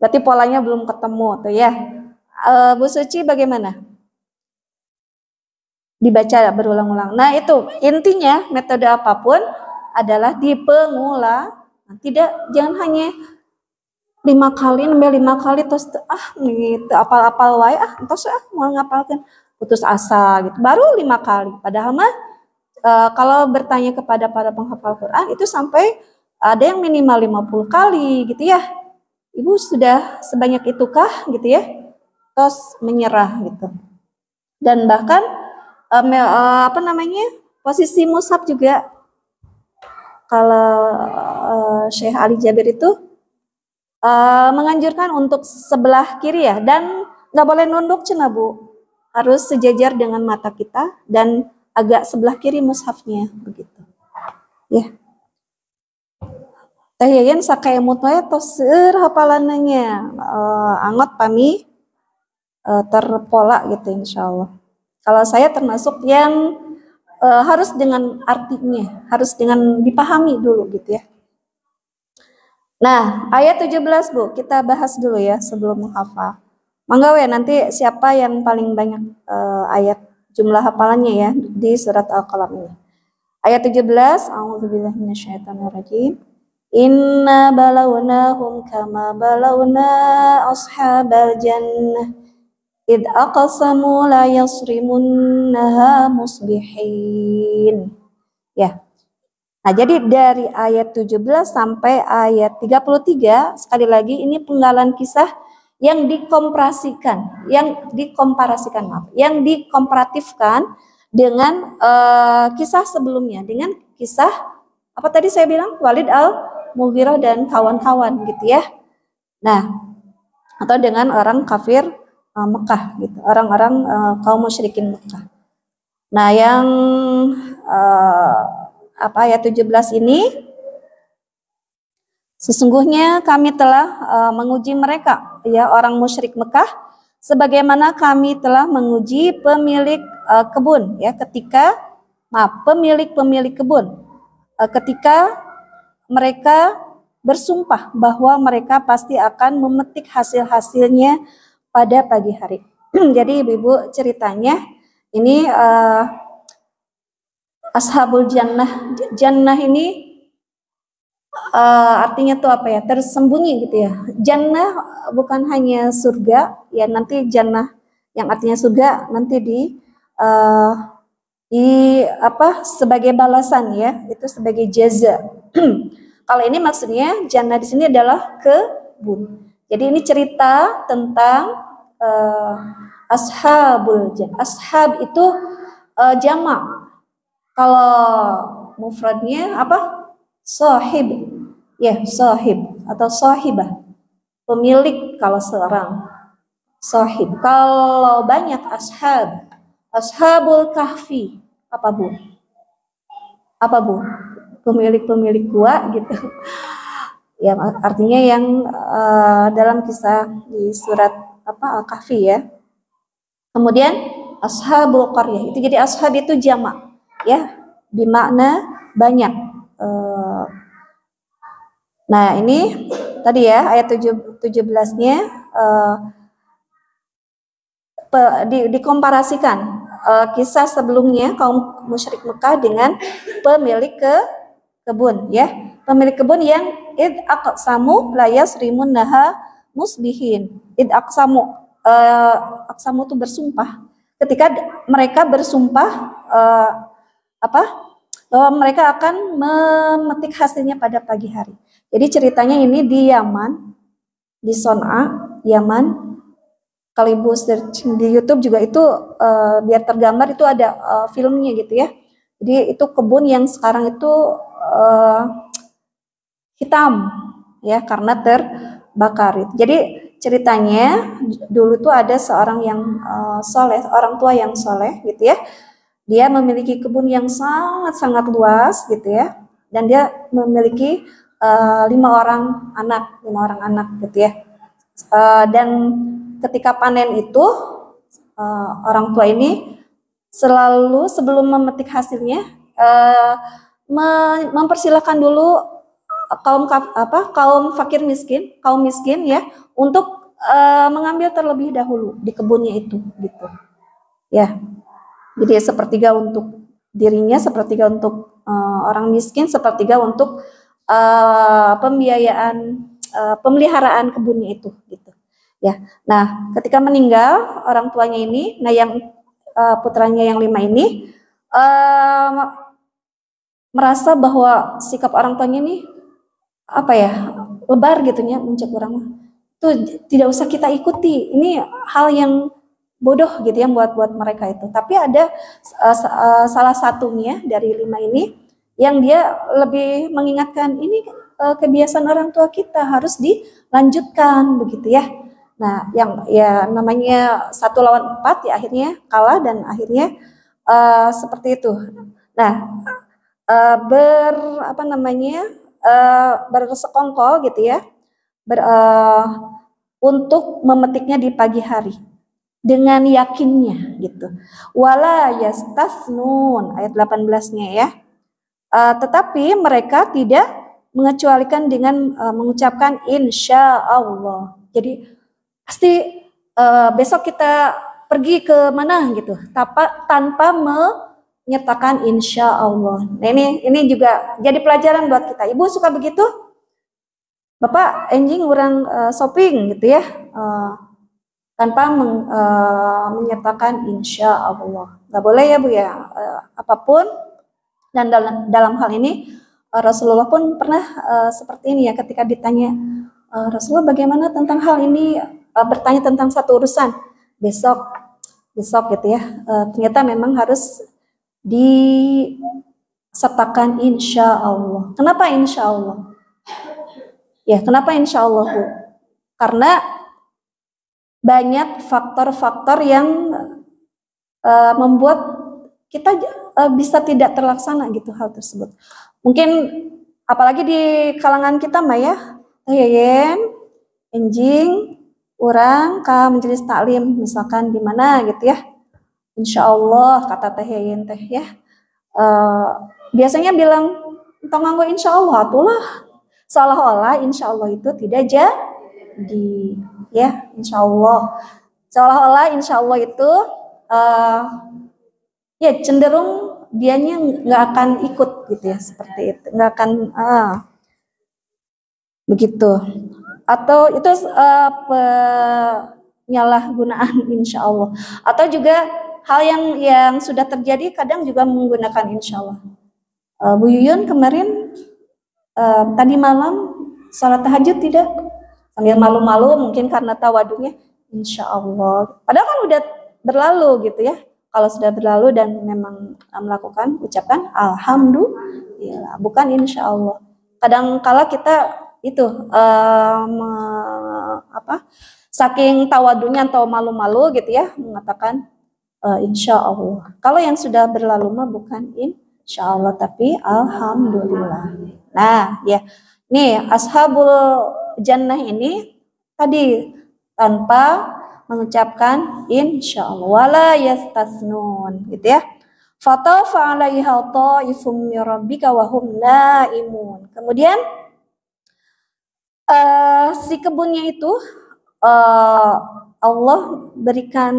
Berarti polanya belum ketemu tuh ya. Bu Suci bagaimana? Dibaca berulang-ulang. Nah, itu intinya metode apapun adalah dipengulang. Jangan hanya 5 kali, nambah 5 kali terus gitu apal-apal wae terus mau ngapalkan putus asa gitu. Baru 5 kali. Padahal mah kalau bertanya kepada para penghafal Quran itu sampai ada yang minimal 50 kali gitu ya. Ibu sudah sebanyak itukah gitu ya? Terus menyerah gitu. Dan bahkan posisi mushaf juga kalau Syekh Ali Jabir itu menganjurkan untuk sebelah kiri ya, dan nggak boleh nunduk cenah Bu, harus sejajar dengan mata kita dan agak sebelah kiri mushafnya begitu ya. Teh Yayan sakaemut wae tos seueur hafalannya, angot pami terpola gitu insyaallah. Kalau saya termasuk yang harus dengan artinya, harus dengan dipahami dulu gitu ya. Nah, ayat 17 Bu, kita bahas dulu ya sebelum menghafal. Mangga we nanti siapa yang paling banyak ayat jumlah hafalannya ya di surat Al-Qalam ini. Ayat 17, a'udzubillahi minasyaitonirrajim. Inna balawnahum kama balawna ashabal jannah id aqsamu la yasrimunnaha musbihin. Ya. Nah, jadi dari ayat 17 sampai ayat 33, sekali lagi ini penggalan kisah yang dikomparatifkan dengan kisah sebelumnya, dengan kisah apa tadi saya bilang Walid al-Mughirah dan kawan-kawan gitu ya. Nah, atau dengan orang kafir Mekah gitu, orang-orang kaum musyrikin Mekah. Nah, yang ayat 17 ini, sesungguhnya kami telah menguji mereka ya orang musyrik Mekah sebagaimana kami telah menguji pemilik kebun ya pemilik kebun ketika mereka bersumpah bahwa mereka pasti akan memetik hasil-hasilnya pada pagi hari. Jadi ibu-ibu ceritanya ini Ashabul Jannah ini artinya tuh apa ya? Tersembunyi gitu ya. Jannah bukan hanya surga, ya nanti jannah yang artinya surga nanti sebagai balasan ya, itu sebagai jaza. Kalau ini maksudnya jannah di sini adalah kebun. Jadi ini cerita tentang Ashabul Jannah. Ashab itu jamak. Kalau mufradnya apa? Sahib. Ya, sahib atau sahibah. Pemilik kalau seorang. Sahib. Kalau banyak ashab. Ashabul kahfi. Apa Bu? Apa Bu? Pemilik-pemilik gua gitu. Ya, artinya yang dalam kisah di surat Al-Kahfi ya. Kemudian ashabul qaryah itu, jadi ashab itu jamak ya, bermakna banyak. Nah, ini tadi ya ayat 17-nya dikomparasikan kisah sebelumnya kaum musyrik Mekah dengan pemilik kebun ya. Pemilik kebun yang id aqsamu la yasrimun naha musbihin. Id aqsamu aqsamu itu bersumpah. Ketika mereka bersumpah bahwa mereka akan memetik hasilnya pada pagi hari. Jadi ceritanya ini di Yaman, di Son'a, Yaman. Kalau Ibu search di YouTube juga itu biar tergambar, itu ada filmnya gitu ya. Jadi itu kebun yang sekarang itu hitam ya karena terbakar. Jadi ceritanya dulu tuh ada seorang yang soleh, orang tua yang soleh gitu ya. Dia memiliki kebun yang sangat-sangat luas gitu ya, dan dia memiliki 5 orang anak gitu ya. Dan ketika panen itu orang tua ini selalu sebelum memetik hasilnya mempersilahkan dulu kaum fakir miskin, kaum miskin ya, untuk mengambil terlebih dahulu di kebunnya itu gitu. Ya. Jadi sepertiga untuk dirinya, sepertiga untuk orang miskin, sepertiga untuk pembiayaan pemeliharaan kebunnya itu gitu. Ya. Nah, ketika meninggal orang tuanya ini, nah yang putranya yang 5 ini merasa bahwa sikap orang tuanya ini lebar gitu ya, mencek orang tuh tidak usah kita ikuti. Ini hal yang bodoh gitu ya buat mereka itu. Tapi ada salah satunya dari 5 ini yang dia lebih mengingatkan, ini kebiasaan orang tua kita harus dilanjutkan begitu ya. Nah, yang ya namanya 1 lawan 4 ya akhirnya kalah dan akhirnya seperti itu. Nah, bersekongkol gitu ya, untuk memetiknya di pagi hari dengan yakinnya gitu. Wala yastasnun ayat 18-nya ya. Tetapi mereka tidak mengecualikan dengan mengucapkan insya Allah. Jadi pasti besok kita pergi ke mana gitu, tanpa menyatakan insya Allah. Nah, ini juga jadi pelajaran buat kita. Ibu suka begitu? Bapak enjing orang shopping gitu ya, tanpa menyatakan insya Allah. Nggak boleh ya Bu ya, apapun. Dan dalam hal ini Rasulullah pun pernah seperti ini ya, ketika ditanya Rasulullah bagaimana tentang hal ini, bertanya tentang satu urusan besok gitu ya, ternyata memang harus disertakan insya Allah. Kenapa insya Allah? Ya, kenapa insya Allah Bu? Karena banyak faktor-faktor yang membuat kita bisa tidak terlaksana gitu hal tersebut. Mungkin apalagi di kalangan kita mah ya, enjing, orang ke majelis taklim misalkan di mana gitu ya. Insya Allah kata teh ya. Biasanya bilang tong nganggo insya Allah atulah, seolah-olah insya Allah itu tidak jadi ya, insya Allah seolah-olah insya Allah itu ya cenderung dianya nggak akan ikut gitu ya, seperti itu, nggak akan begitu, atau itu penyalahgunaan insya Allah, atau juga hal yang sudah terjadi kadang juga menggunakan insya Allah. Bu Yuyun kemarin tadi malam sholat tahajud tidak, sambil malu-malu mungkin karena tawadunya insya Allah, padahal kan udah berlalu gitu ya. Kalau sudah berlalu dan memang melakukan, ucapkan alhamdulillah, bukan insya Allah. Kadang kala kita itu saking tawadunya atau malu-malu gitu ya, mengatakan insya Allah. Kalau yang sudah berlalu mah bukan insya Allah tapi alhamdulillah. Nah ya, Nih, ashabul jannah ini tadi tanpa mengucapkan insyaallah wala yastasnun gitu ya. Fatafa 'alaiha ta'ifum min rabbika wa hum naimun. Kemudian si kebunnya itu Allah berikan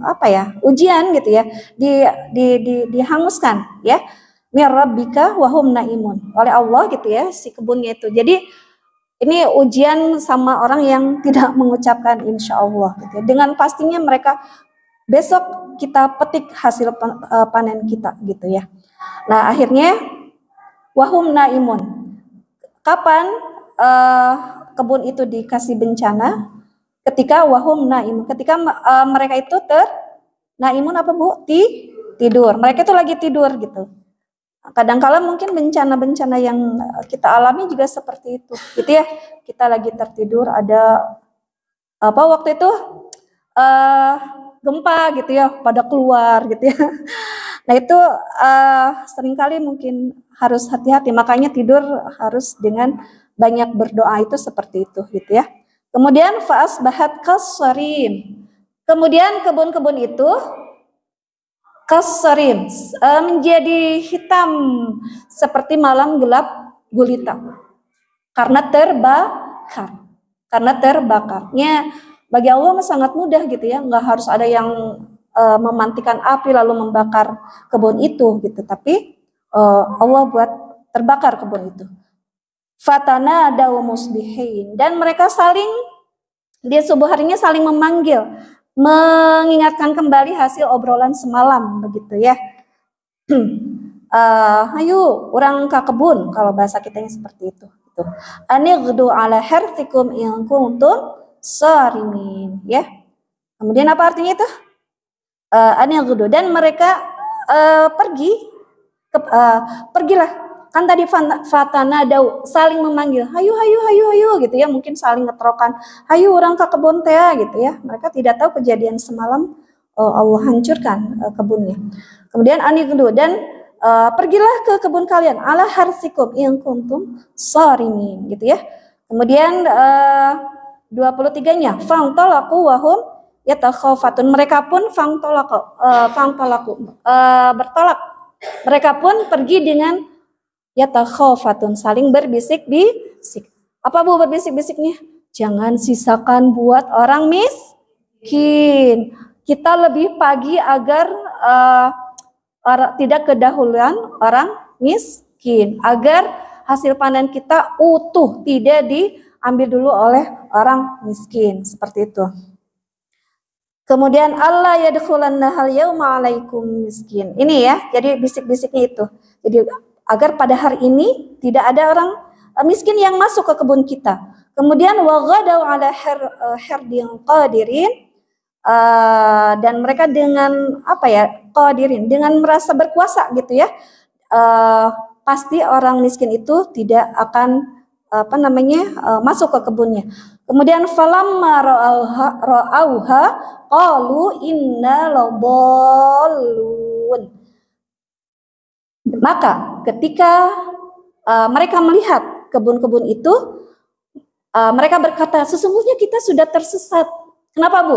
apa ya, ujian gitu ya, dihanguskan ya, mir rabbika wa hum naimun, oleh Allah gitu ya, si kebunnya itu. Jadi ini ujian sama orang yang tidak mengucapkan insya Allah gitu ya. Dengan pastinya mereka besok kita petik hasil panen kita gitu ya. Nah akhirnya wahum naimun. Kapan kebun itu dikasih bencana? Ketika wahum naim, ketika mereka itu naimun apa Bu? Tidur. Mereka itu lagi tidur gitu. Kadang-kala mungkin bencana-bencana yang kita alami juga seperti itu, gitu ya. Kita lagi tertidur, ada apa waktu itu gempa gitu ya, pada keluar gitu ya. Nah itu seringkali mungkin harus hati-hati, makanya tidur harus dengan banyak berdoa, itu seperti itu gitu ya. Kemudian fa'asbahat kassarim. Kemudian kebun-kebun itu kassarim, menjadi hitam seperti malam gelap gulita karena terbakar. Karena terbakarnya bagi Allah sangat mudah gitu ya, nggak harus ada yang memantikan api lalu membakar kebun itu gitu, tapi Allah buat terbakar kebun itu. Fatana dawu musbihin, dan mereka saling di subuh harinya saling memanggil, mengingatkan kembali hasil obrolan semalam begitu ya. Ayo orang ke kebun, kalau bahasa kitanya seperti itu gitu. Anighdu ala harthikum in kuntum sarimin ya. Kemudian apa artinya itu? Anighdu, dan mereka pergilah. Kan tadi fatana dau, saling memanggil, hayu hayu hayu hayu gitu ya, mungkin saling ngetrokan, hayu orang ke kebun teh gitu ya. Mereka tidak tahu kejadian semalam Allah hancurkan kebunnya. Kemudian anighdu, dan pergilah ke kebun kalian, ala harsikum in kuntum sarimin gitu ya. Kemudian 23-nya fangtalaku wahum yatakhafatun, mereka pun bertolak, mereka pun pergi dengan yatakhafatun, saling berbisik-bisik. Apa Bu berbisik-bisiknya? Jangan sisakan buat orang miskin. Kita lebih pagi agar tidak kedahuluan orang miskin, agar hasil panen kita utuh, tidak diambil dulu oleh orang miskin, seperti itu. Kemudian Allah yadkhulanna hal yauma alaikum miskin. Ini ya, jadi bisik-bisiknya itu. Jadi agar pada hari ini tidak ada orang miskin yang masuk ke kebun kita. Kemudian waghadaw ala hardin qadirin, dan mereka dengan apa ya, qadirin, dengan merasa berkuasa gitu ya. Pasti orang miskin itu tidak akan masuk ke kebunnya. Kemudian falamma ra'auha qalu inna ladallun. Maka ketika mereka melihat kebun-kebun itu, mereka berkata, sesungguhnya kita sudah tersesat. Kenapa Bu?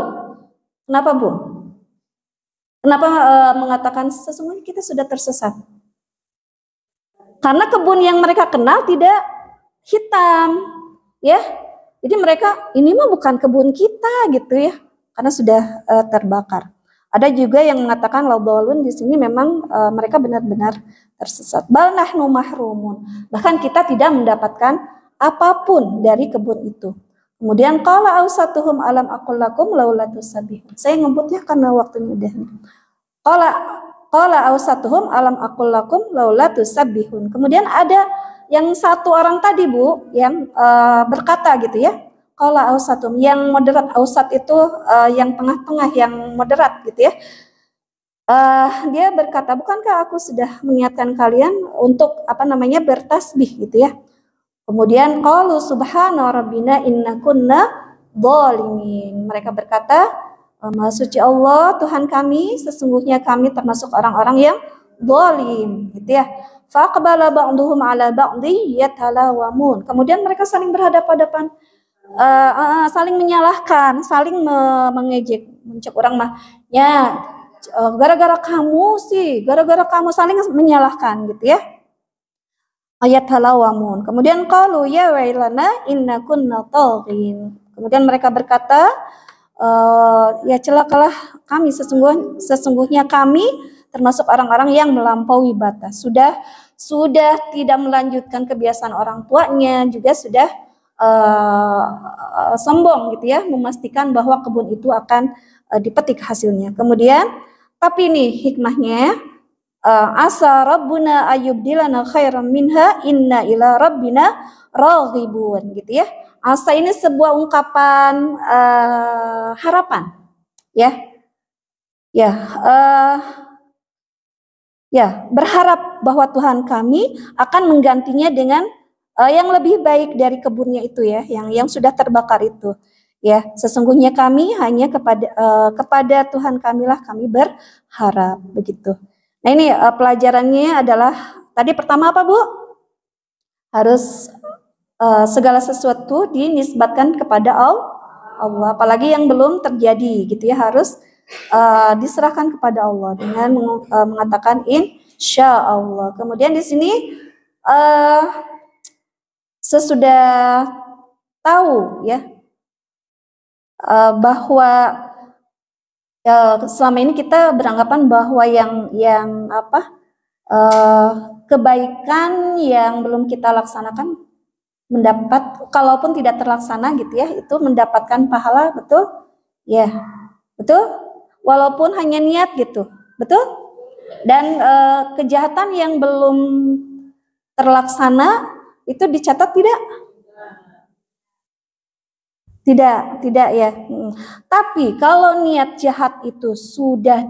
Kenapa Bu? Kenapa mengatakan sesungguhnya kita sudah tersesat? Karena kebun yang mereka kenal tidak hitam, ya. Jadi mereka, ini mah bukan kebun kita gitu ya, karena sudah terbakar. Ada juga yang mengatakan laudolun, di sini memang mereka benar-benar tersesat. Bal nahnu mahrumun, bahkan kita tidak mendapatkan apapun dari kebun itu. Kemudian qala ausatuhum alam aqul lakum laula tusabbihun. Saya ngebutnya karena waktunya udah. Qala ausatuhum alam aqul lakum laula tusabbihun. Kemudian ada yang satu orang tadi Bu yang berkata gitu ya. Qala ausatum, yang moderat, ausat itu yang tengah-tengah, yang moderat gitu ya. Dia berkata, bukankah aku sudah mengingatkan kalian untuk bertasbih gitu ya. Kemudian qalu subhana rabbina inna kunna dhalimin. Mereka berkata, Maha suci Allah Tuhan kami, sesungguhnya kami termasuk orang-orang yang zalim gitu ya. Faqbala ba'duhum 'ala ba'di yatalawamun. Kemudian mereka saling berhadapan-hadapan, saling menyalahkan, saling mengejek, mencek orang mah. Ya, gara-gara kamu sih, gara-gara kamu, saling menyalahkan gitu ya. Ayat halawamun. Kemudian qalu ya wailana inna kunna taghin. Kemudian mereka berkata, ya celakalah kami, sesungguhnya kami termasuk orang-orang yang melampaui batas. Sudah tidak melanjutkan kebiasaan orang tuanya, juga sudah sombong gitu ya, memastikan bahwa kebun itu akan dipetik hasilnya. Kemudian, tapi nih hikmahnya, asa rabbuna ayyubdilana khairan minha inna ila rabbina raghibun gitu ya. Asa ini sebuah ungkapan harapan ya. Berharap bahwa Tuhan kami akan menggantinya dengan yang lebih baik dari kebunnya itu ya, yang sudah terbakar itu. Ya, sesungguhnya kami hanya kepada Tuhan kamilah kami berharap begitu. Nah ini pelajarannya adalah tadi pertama apa Bu? Harus segala sesuatu dinisbatkan kepada Allah, apalagi yang belum terjadi gitu ya, harus diserahkan kepada Allah dengan mengatakan insya Allah. Kemudian di sini sesudah tahu ya bahwa selama ini kita beranggapan bahwa yang kebaikan yang belum kita laksanakan kalaupun tidak terlaksana gitu ya, itu mendapatkan pahala, betul? Ya, betul? Walaupun hanya niat gitu, betul? Dan kejahatan yang belum terlaksana itu dicatat tidak? Tidak ya. Tapi kalau niat jahat itu sudah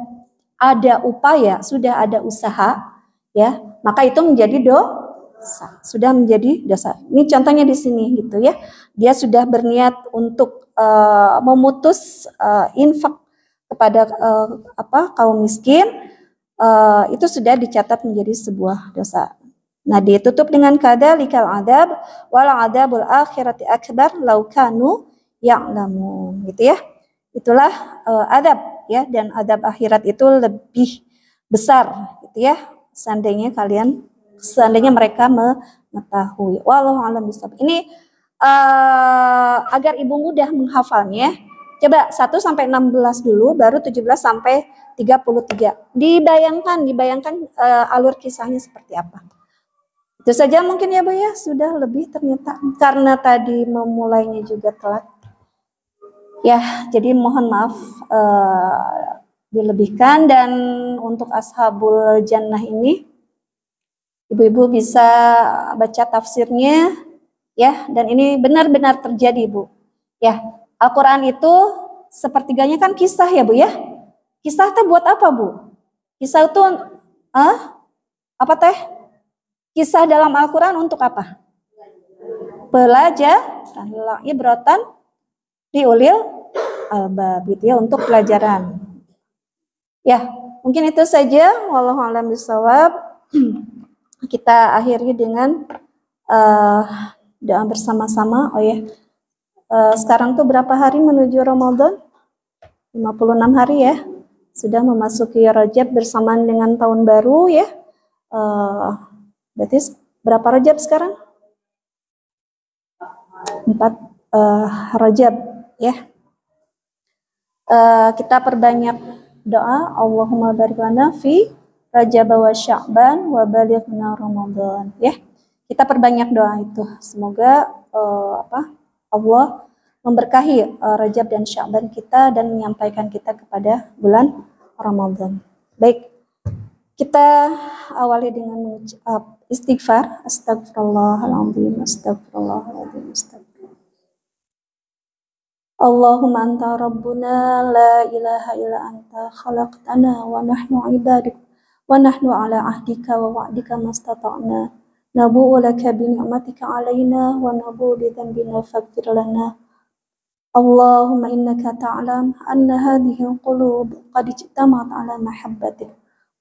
ada upaya, sudah ada usaha, ya, maka itu menjadi dosa. Sudah menjadi dosa. Ini contohnya di sini gitu ya. Dia sudah berniat untuk memutus infak kepada kaum miskin, itu sudah dicatat menjadi sebuah dosa. Nah, ditutup dengan kadzalikal adzab wal adzabul akhirati akbar law kanu ya'lamun gitu ya. Itulah adab ya, dan adab akhirat itu lebih besar gitu ya, seandainya mereka mengetahui. Wallahu a'lam bishawab. Ini agar ibu mudah menghafalnya, coba 1 sampai 16 dulu, baru 17 sampai 33. Dibayangkan alur kisahnya seperti apa. Itu saja mungkin ya Bu ya, sudah lebih ternyata karena tadi memulainya juga telat. Ya, jadi mohon maaf dilebihkan, dan untuk ashabul jannah ini ibu-ibu bisa baca tafsirnya ya, dan ini benar-benar terjadi Bu. Ya, Al-Qur'an itu sepertiganya kan kisah ya Bu ya. Kisah teh buat apa Bu? Kisah itu apa teh? Kisah dalam Al-Qur'an untuk apa? Pelajaran, ibratan diulil albab gitu ya, untuk pelajaran. Ya, mungkin itu saja. Wallahu a'lam bishawab. Kita akhiri dengan doa bersama-sama. Oh ya, sekarang tuh berapa hari menuju Ramadan? 56 hari ya. Sudah memasuki Rajab bersamaan dengan tahun baru ya. Berarti berapa Rajab sekarang? 4 Rajab ya. Kita perbanyak doa. Allahumma barik lana fi Rajab wa Sya'ban wa balighna Ramadan ya. Kita perbanyak doa itu. Semoga Allah memberkahi Rajab dan Sya'ban kita dan menyampaikan kita kepada bulan Ramadan. Baik. Kita awali dengan mengucap istighfar. Astagfirullahaladzim, astagfirullahaladzim, astagfirullah. Allahumma anta rabbuna la ilaha illa anta khalaqtana wa nahnu ibadik wa nahnu ala ahdika wa wa'dika mastata'na nabu'u laka bi ni'matika alaina wa nabu'u bi dhanbina faghfir lana. Allahumma innaka ta'lam anna hadhihi al-qulub qad ijtama'at ala mahabbatik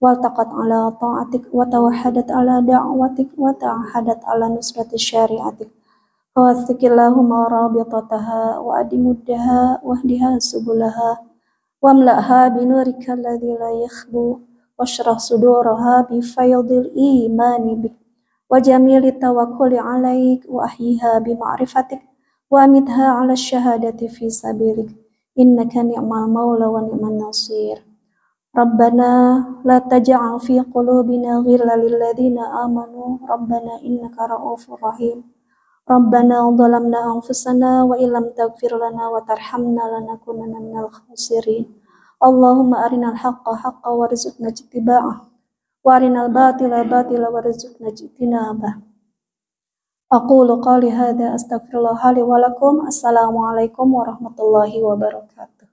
والتقت على طاعتك وتوحدت على دعوتك وتعهدت على نصرة شريعتك فوثق اللهم رابطتها وأدمدها واهدها سبلها واملأها بنورك الذي لا يخبو واشرح صدورها بفيض الإيمان بك وجميل التوكل عليك وأحيها بمعرفتك وأمتها على الشهادة في سبيلك إنك نعم المولى ونعم النصير ربنا لا تجعل في قلوبنا غلا للذين آمنوا ربنا إنك رؤوف رحيم ربنا ظلمنا أنفسنا وإن لم تغفر لنا وترحمنا لنكونن من الخاسرين اللهم أرنا الحق حقا وارزقنا اتباعه وأرنا الباطل باطلا وارزقنا اجتنابه أقول قولي هذا أستغفر الله لي ولكم السلام عليكم ورحمة الله وبركاته.